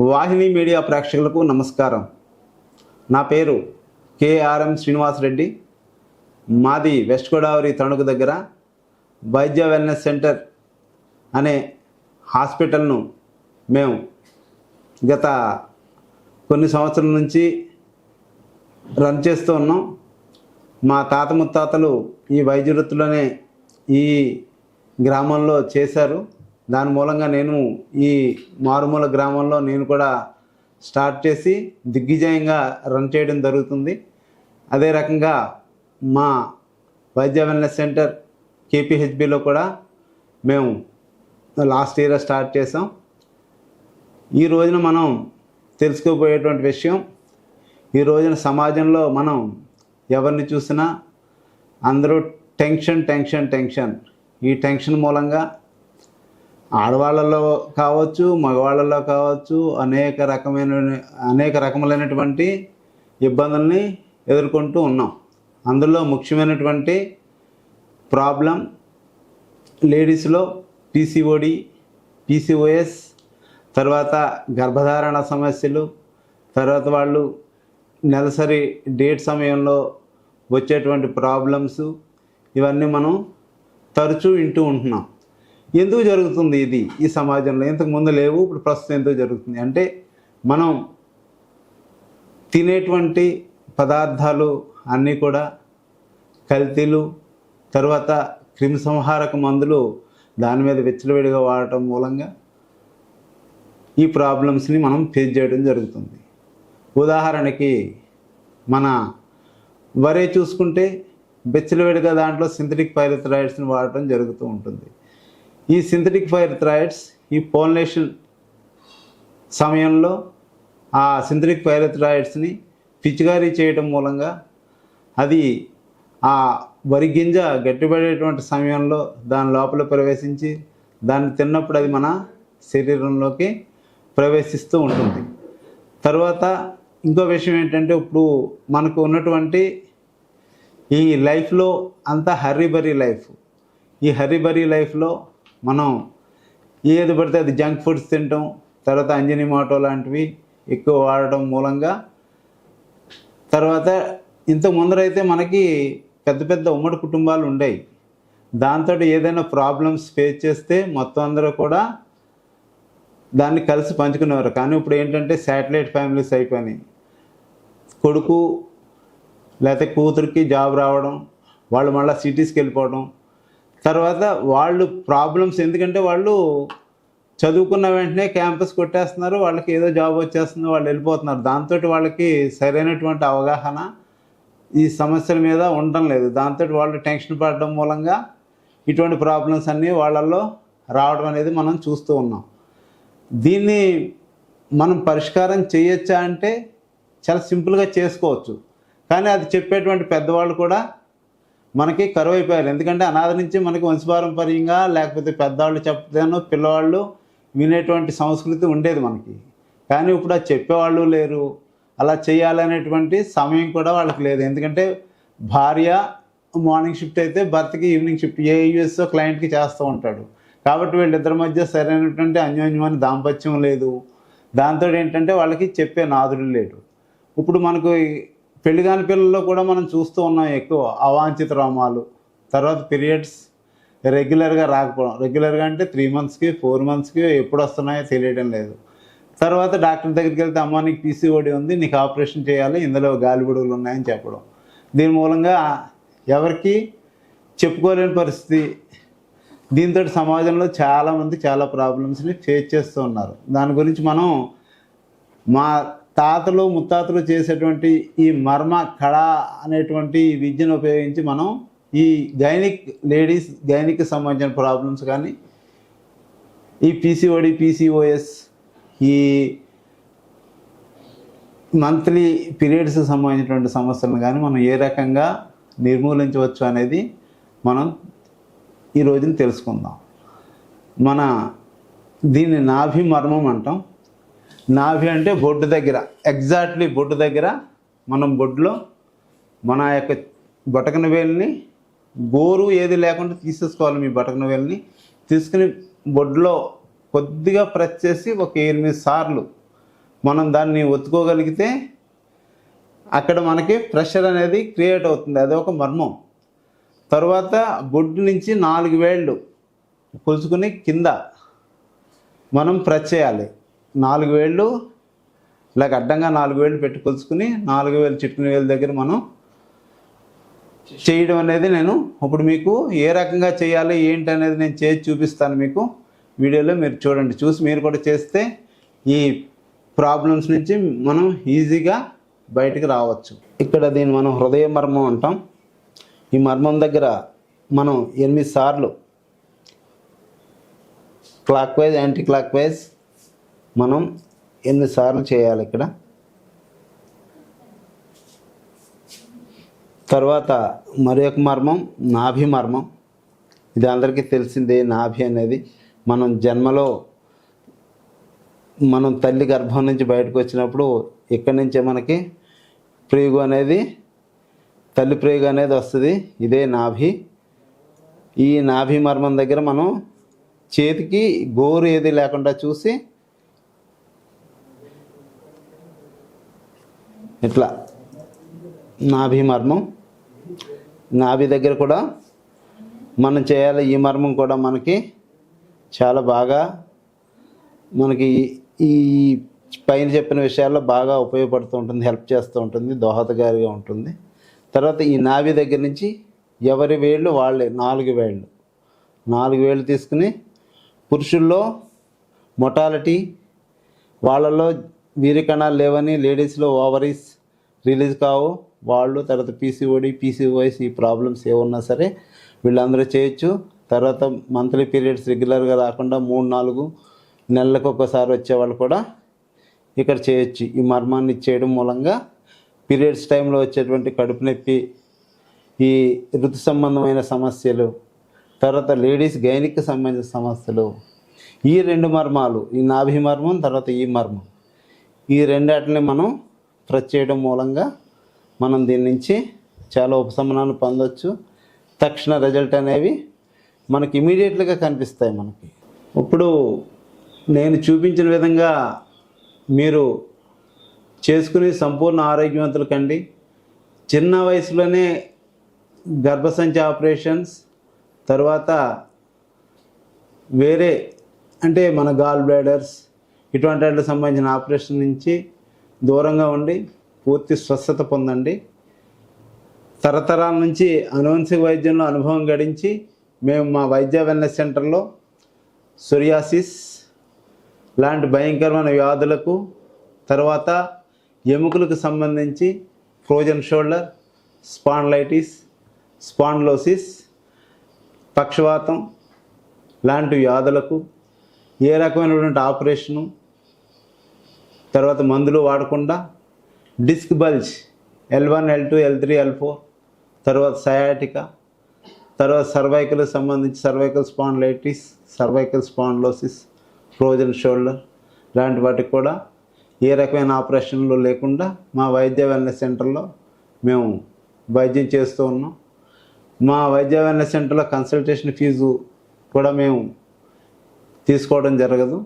వాహిని media ప్రేక్షకులకు నమస్కారం. నా పేరు కేఆర్ఎం శ్రీనివాస్ రెడ్డి. మాది వెస్ట్ గోదావరి తణుకు దగ్గర వైద్య వెల్నెస్ సెంటర్ అనే హాస్పిటల్ను మేము గత కొన్ని సంవత్సరాల నుంచి రన్ చేస్తూ ఉన్నాం. మా తాత ముత్తాతలు ఈ వైద్య వృత్తిలోనే ఈ గ్రామంలో చేశారు. దాని మూలంగా నేను ఈ మారుమూల గ్రామంలో నేను కూడా స్టార్ట్ చేసి దిగ్విజయంగా రన్ చేయడం జరుగుతుంది. అదే రకంగా మా వైద్య వెల్నెస్ సెంటర్ కేపీహెచ్బిలో కూడా మేము లాస్ట్ ఇయర్ స్టార్ట్ చేసాం. ఈ రోజున మనం తెలుసుకోబోయేటువంటి విషయం, ఈ రోజున సమాజంలో మనం ఎవరిని చూసినా అందరూ టెన్షన్ టెన్షన్ టెన్షన్. ఈ టెన్షన్ మూలంగా ఆడవాళ్ళలో కావచ్చు, మగవాళ్ళలో కావచ్చు అనేక రకములైనటువంటి ఇబ్బందుల్ని ఎదుర్కొంటూ ఉన్నాం. అందులో ముఖ్యమైనటువంటి ప్రాబ్లం లేడీస్లో పీసీఓడి, పీసీఓఎస్, తర్వాత గర్భధారణ సమస్యలు, తర్వాత వాళ్ళు నెలసరి డేట్ సమయంలో వచ్చేటువంటి ప్రాబ్లమ్స్, ఇవన్నీ మనం తరచూ వింటూ ఉంటున్నాం. ఎందుకు జరుగుతుంది ఇది ఈ సమాజంలో? ఇంతకు ముందు లేవు, ఇప్పుడు ప్రస్తుతం ఎందుకు జరుగుతుంది అంటే మనం తినేటువంటి పదార్థాలు అన్నీ కూడా కల్తీలు, తర్వాత క్రిమిసంహారక మందులు దాని మీద విచ్చలవిడిగా వాడటం మూలంగా ఈ ప్రాబ్లమ్స్ని మనం ఫేస్ చేయడం జరుగుతుంది. ఉదాహరణకి మన వరే చూసుకుంటే విచ్చలవిడిగా దాంట్లో సింథటిక్ పైరిథ్రాయిడ్స్ని వాడటం జరుగుతూ ఉంటుంది. ఈ సింథటిక్ పైరిథ్రాయిడ్స్ ఈ పోలినేషన్ సమయంలో ఆ సింథటిక్ పైరిథ్రాయిడ్స్ని పిచికారీ చేయడం మూలంగా అది ఆ వరి గింజ గట్టిపడేటువంటి సమయంలో దాని లోపల ప్రవేశించి దాన్ని తిన్నప్పుడు అది మన శరీరంలోకి ప్రవేశిస్తూ ఉంటుంది. తర్వాత ఇంకో విషయం ఏంటంటే, ఇప్పుడు మనకు ఉన్నటువంటి ఈ లైఫ్లో అంతా హర్రీబరీ లైఫ్. ఈ హర్రీబరీ లైఫ్లో మనం ఏది పడితే అది జంక్ ఫుడ్స్ తినటం, తర్వాత అంజనీమాటో లాంటివి ఎక్కువ వాడటం మూలంగా, తర్వాత ఇంతకు ముందరైతే మనకి పెద్ద పెద్ద ఉమ్మడి కుటుంబాలు ఉండేవి. దాంతో ఏదైనా ప్రాబ్లమ్స్ ఫేస్ చేస్తే మొత్తం అందరూ కూడా దాన్ని కలిసి పంచుకునేవారు. కానీ ఇప్పుడు ఏంటంటే శాటిలైట్ ఫ్యామిలీస్ అయిపోయినాయి. కొడుకు లేకపోతే కూతురికి జాబ్ రావడం, వాళ్ళు మళ్ళీ సిటీస్కి వెళ్ళిపోవడం, తర్వాత వాళ్ళు ప్రాబ్లమ్స్, ఎందుకంటే వాళ్ళు చదువుకున్న వెంటనే క్యాంపస్ కొట్టేస్తున్నారు, వాళ్ళకి ఏదో జాబ్ వచ్చేస్తుంది, వాళ్ళు వెళ్ళిపోతున్నారు. దాంతో వాళ్ళకి సరైనటువంటి అవగాహన ఈ సమస్యల మీద ఉండడం లేదు. దాంతో వాళ్ళు టెన్షన్ పడడం మూలంగా ఇటువంటి ప్రాబ్లమ్స్ అన్నీ వాళ్ళల్లో రావడం అనేది మనం చూస్తూ ఉన్నాం. దీన్ని మనం పరిష్కారం చేయొచ్చా అంటే చాలా సింపుల్గా చేసుకోవచ్చు. కానీ అది చెప్పేటువంటి పెద్దవాళ్ళు కూడా మనకి కరువైపోయారు. ఎందుకంటే అనాథ నుంచి మనకి వంశపారంపర్యంగా లేకపోతే పెద్దవాళ్ళు చెప్తాను పిల్లవాళ్ళు వినేటువంటి సంస్కృతి ఉండేది మనకి. కానీ ఇప్పుడు అది చెప్పేవాళ్ళు లేరు, అలా చేయాలనేటువంటి సమయం కూడా వాళ్ళకి లేదు. ఎందుకంటే భార్య మార్నింగ్ షిఫ్ట్ అయితే భర్తకి ఈవినింగ్ షిఫ్ట్, ఏ యూఎస్ఓ క్లయింట్కి చేస్తూ ఉంటాడు. కాబట్టి వీళ్ళిద్దరి మధ్య సరైనటువంటి అన్యోన్యమైన దాంపత్యం లేదు. దాంతో ఏంటంటే వాళ్ళకి చెప్పే నాదుడు లేడు. ఇప్పుడు మనకు పెళ్లి కాని పిల్లల్లో కూడా మనం చూస్తూ ఉన్నాం ఎక్కువ అవాంఛిత రోమాలు, తర్వాత పీరియడ్స్ రెగ్యులర్గా రాకపోవడం. రెగ్యులర్గా అంటే 3 monthsకి 4 monthsకి ఎప్పుడు వస్తున్నాయో తెలియడం లేదు. తర్వాత డాక్టర్ దగ్గరికి వెళ్తే అమ్మ నీకు పీసీఓడి ఉంది, నీకు ఆపరేషన్ చేయాలి, ఇందులో గాలిబుడుగులు ఉన్నాయని చెప్పడం. దీని మూలంగా ఎవరికి చెప్పుకోలేని పరిస్థితి. దీంతో సమాజంలో చాలామంది చాలా ప్రాబ్లమ్స్ని ఫేస్ చేస్తూ ఉన్నారు. దాని గురించి మనం మా తాతలు ముత్తాతలు చేసేటువంటి ఈ మర్మ కళ అనేటువంటి విద్యను ఉపయోగించి మనం ఈ గైనిక్కి సంబంధించిన ప్రాబ్లమ్స్ కానీ, ఈ పీసీఓడి, పీసీఓఎస్, ఈ మంత్లీ పీరియడ్స్కి సంబంధించినటువంటి సమస్యలను కానీ మనం ఏ రకంగా నిర్మూలించవచ్చు అనేది మనం ఈ రోజున తెలుసుకుందాం. మన దీన్ని నాభి మర్మం అంటాం. నాభి అంటే బొడ్డు దగ్గర, ఎగ్జాక్ట్లీ బొడ్డు దగ్గర మనం బొడ్డులో మన యొక్క బొటకన వేలుని, గోరు ఏది లేకుండా తీసేసుకోవాలి. మీ బొటకన వేలుని తీసుకుని బొడ్డులో కొద్దిగా ప్రెస్ చేసి ఒక 8 సార్లు మనం దాన్ని ఒత్తుకోగలిగితే అక్కడ మనకి ప్రెషర్ అనేది క్రియేట్ అవుతుంది, అది ఒక మర్మం. తర్వాత బొడ్డు నుంచి 4 వేళ్ళు కొలుచుకుని కింద మనం ప్రెస్ చేయాలి. 4 వేళ్ళు ఇలాగ అడ్డంగా 4 వేళ్ళు పెట్టి కొలుచుకుని 4 వేలు చిటికిన వేలు దగ్గర మనం చేయడం అనేది నేను ఇప్పుడు మీకు ఏ రకంగా చేయాలి ఏంటి అనేది నేను చేసి చూపిస్తాను మీకు వీడియోలో. మీరు చూడండి, చూసి మీరు కూడా చేస్తే ఈ ప్రాబ్లమ్స్ నుంచి మనం ఈజీగా బయటికి రావచ్చు. ఇక్కడ దీన్ని మనం హృదయ మర్మం అంటాం. ఈ మర్మం దగ్గర మనం 8 సార్లు clock wise anti clock wise మనం 8 సార్లు చేయాలి ఇక్కడ. తర్వాత మరి ఒక మర్మం నాభి మర్మం. ఇది అందరికీ తెలిసిందే. నాభి అనేది మనం జన్మలో మనం తల్లి గర్భం నుంచి బయటకు వచ్చినప్పుడు ఇక్కడి నుంచే మనకి ప్రేగు అనేది, తల్లి ప్రేగు అనేది వస్తుంది. ఇదే నాభి. ఈ నాభి మర్మం దగ్గర మనం చేతికి గోరు ఏది లేకుండా చూసి ఇట్లా నాభి మర్మం, నాభి దగ్గర కూడా మనం చేయాలి. ఈ మర్మం కూడా మనకి చాలా బాగా మనకి ఈ పైన చెప్పిన విషయాల్లో బాగా ఉపయోగపడుతూ ఉంటుంది, హెల్ప్ చేస్తూ ఉంటుంది, దోహదకారిగా ఉంటుంది. తర్వాత ఈ నాభి దగ్గర నుంచి ఎవరి వేళ్ళు వాళ్ళే 4 వేళ్ళు తీసుకుని పురుషుల్లో మొటాలిటీ వాళ్ళలో వీర్యకణాలు లేవని, లేడీస్లో ఓవరీస్ రిలీజ్ కావు వాళ్ళు, తర్వాత పీసీఓడి పీసీఓఎస్ ఈ ప్రాబ్లమ్స్ ఏమన్నా సరే వీళ్ళందరూ చేయొచ్చు. తర్వాత మంత్లీ పీరియడ్స్ రెగ్యులర్గా రాకుండా 3-4 నెలలకు ఒకసారి వచ్చేవాళ్ళు కూడా ఇక్కడ చేయొచ్చు. ఈ మర్మాన్ని చేయడం మూలంగా పీరియడ్స్ టైంలో వచ్చేటువంటి కడుపు నొప్పి, ఈ ఋతు సంబంధమైన సమస్యలు, తర్వాత లేడీస్ గైనిక్కి సంబంధించిన సమస్యలు, ఈ 2 మర్మాలు, ఈ నాభి మర్మం తర్వాత ఈ మర్మం, ఈ రెండాటిని మనం ప్రెస్ చేయడం మూలంగా మనం దీని నుంచి చాలా ఉపశమనాన్ని పొందవచ్చు. తక్షణ రిజల్ట్ అనేవి మనకి ఇమీడియట్గా కనిపిస్తాయి మనకి. ఇప్పుడు నేను చూపించిన విధంగా మీరు చేసుకుని సంపూర్ణ ఆరోగ్యవంతులు కండి. చిన్న వయసులోనే గర్భసంచి ఆపరేషన్స్, తర్వాత వేరే అంటే మన గాల్ బ్లాడర్స్ ఇటువంటి వాటికి సంబంధించిన ఆపరేషన్ నుంచి దూరంగా ఉండి పూర్తి స్వస్థత పొందండి. తరతరాల నుంచి అనువంశిక వైద్యంలో అనుభవం గడించి మేము మా వైద్య వెల్నెస్ సెంటర్లో సోరియాసిస్ లాంటి భయంకరమైన వ్యాధులకు, తర్వాత ఎముకలకు సంబంధించి ఫ్రోజన్ షోల్డర్, స్పాండ్లైటిస్, స్పాండ్లోసిస్, పక్షవాతం లాంటి వ్యాధులకు ఏ రకమైనటువంటి ఆపరేషను, తర్వాత మందులు వాడకుండా disc bulge L1, L2, L3, L4, తర్వాత సయాటికా, తర్వాత సర్వైకల్కి సంబంధించి cervical spondylitis, cervical spondylosis, frozen shoulder లాంటి వాటికి కూడా ఏ రకమైన ఆపరేషన్లు లేకుండా మా వైద్య వెల్నెస్ సెంటర్లో మేము వైద్యం చేస్తూ ఉన్నాం. మా వైద్య వెల్నెస్ సెంటర్లో కన్సల్టేషన్ ఫీజు కూడా మేము తీసుకోవడం జరగదు.